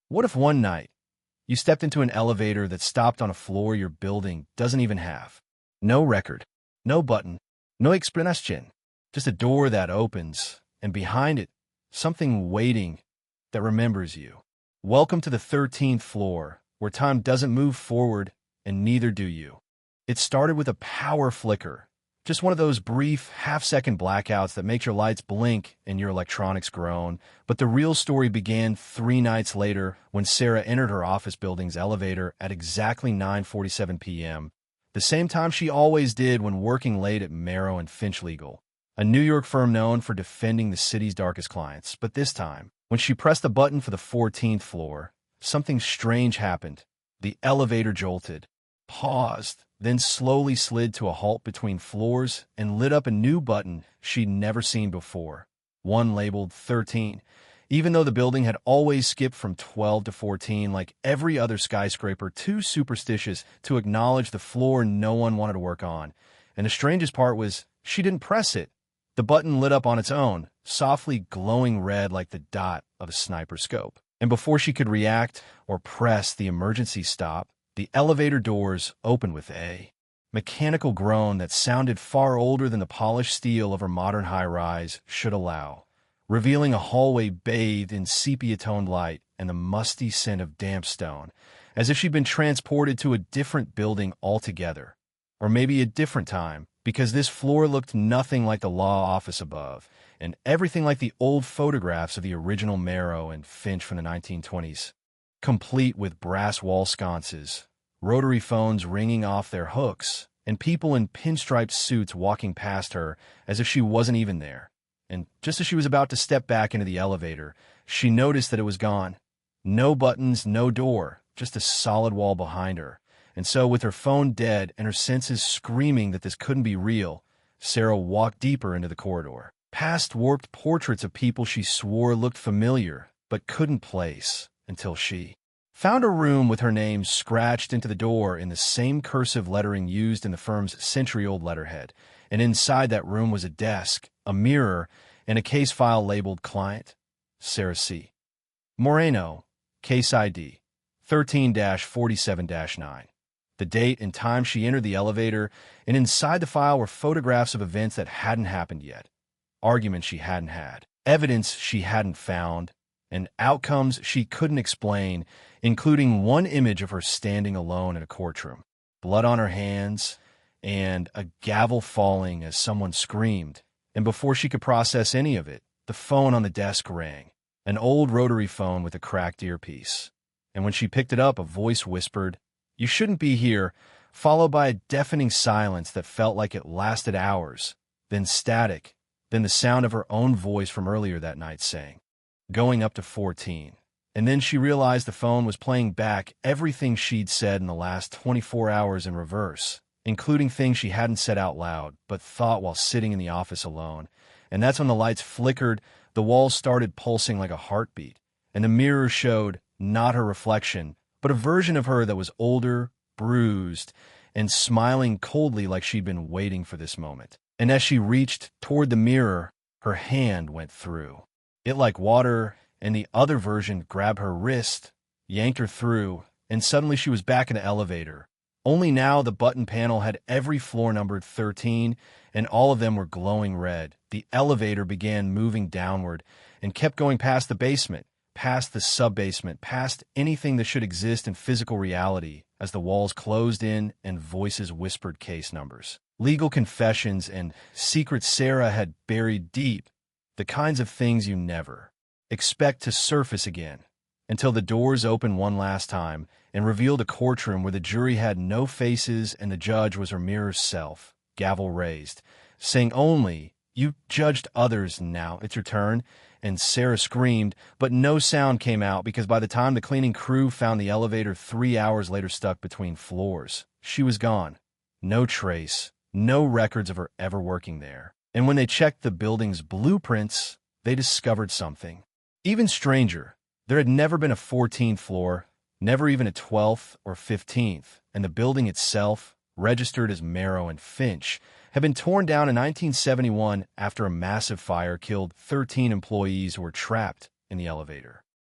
What if one night you stepped into an elevator that stopped on a floor your building doesn't even have? No record, no button, no explanation, just a door that opens, and behind it, something waiting that remembers you. Welcome to the 13th floor, where time doesn't move forward, and neither do you. It started with a power flicker, just one of those brief, half-second blackouts that makes your lights blink and your electronics groan. But the real story began 3 nights later when Sarah entered her office building's elevator at exactly 9:47 p.m., the same time she always did when working late at Merrow and Finch Legal, a New York firm known for defending the city's darkest clients. But this time, when she pressed the button for the 14th floor, something strange happened. The elevator jolted, paused, then slowly slid to a halt between floors and lit up a new button she'd never seen before, one labeled 13. Even though the building had always skipped from 12 to 14 like every other skyscraper, too superstitious to acknowledge the floor no one wanted to work on. And the strangest part was she didn't press it. The button lit up on its own, softly glowing red like the dot of a sniper scope. And before she could react or press the emergency stop, the elevator doors opened with a mechanical groan that sounded far older than the polished steel of her modern high-rise should allow, revealing a hallway bathed in sepia-toned light and the musty scent of damp stone, as if she'd been transported to a different building altogether, or maybe a different time, because this floor looked nothing like the law office above, and everything like the old photographs of the original Merrow and Finch from the 1920s. Complete with brass wall sconces, rotary phones ringing off their hooks, and people in pinstriped suits walking past her as if she wasn't even there. And just as she was about to step back into the elevator, she noticed that it was gone. No buttons, no door, just a solid wall behind her. And so, with her phone dead and her senses screaming that this couldn't be real, Sarah walked deeper into the corridor, past warped portraits of people she swore looked familiar but couldn't place, until she found a room with her name scratched into the door in the same cursive lettering used in the firm's century-old letterhead. And inside that room was a desk, a mirror, and a case file labeled Client Sarah C. Moreno, Case ID 13-47-9. The date and time she entered the elevator, and inside the file were photographs of events that hadn't happened yet, arguments she hadn't had, evidence she hadn't found, and outcomes she couldn't explain, including one image of her standing alone in a courtroom, blood on her hands, and a gavel falling as someone screamed. And before she could process any of it, the phone on the desk rang, an old rotary phone with a cracked earpiece. And when she picked it up, a voice whispered, "You shouldn't be here," followed by a deafening silence that felt like it lasted hours, then static, then the sound of her own voice from earlier that night saying, "Going up to 14. And then she realized the phone was playing back everything she'd said in the last 24 hours in reverse, including things she hadn't said out loud, but thought while sitting in the office alone. And that's when the lights flickered, the walls started pulsing like a heartbeat, and the mirror showed not her reflection, but a version of her that was older, bruised, and smiling coldly like she'd been waiting for this moment. And as she reached toward the mirror, her hand went through it like water, and the other version grabbed her wrist, yanked her through, and suddenly she was back in the elevator. Only now the button panel had every floor numbered 13, and all of them were glowing red. The elevator began moving downward and kept going past the basement, past the sub-basement, past anything that should exist in physical reality as the walls closed in and voices whispered case numbers, legal confessions, and secrets Sarah had buried deep. The kinds of things you never expect to surface again, until the doors opened one last time and revealed a courtroom where the jury had no faces and the judge was her mirror self, gavel raised, saying only, "You judged others, now it's your turn." And Sarah screamed, but no sound came out because by the time the cleaning crew found the elevator 3 hours later stuck between floors, she was gone. No trace, no records of her ever working there. And when they checked the building's blueprints, they discovered something even stranger. There had never been a 14th floor, never even a 12th or 15th, and the building itself, registered as Merrow and Finch, had been torn down in 1971 after a massive fire killed 13 employees who were trapped in the elevator.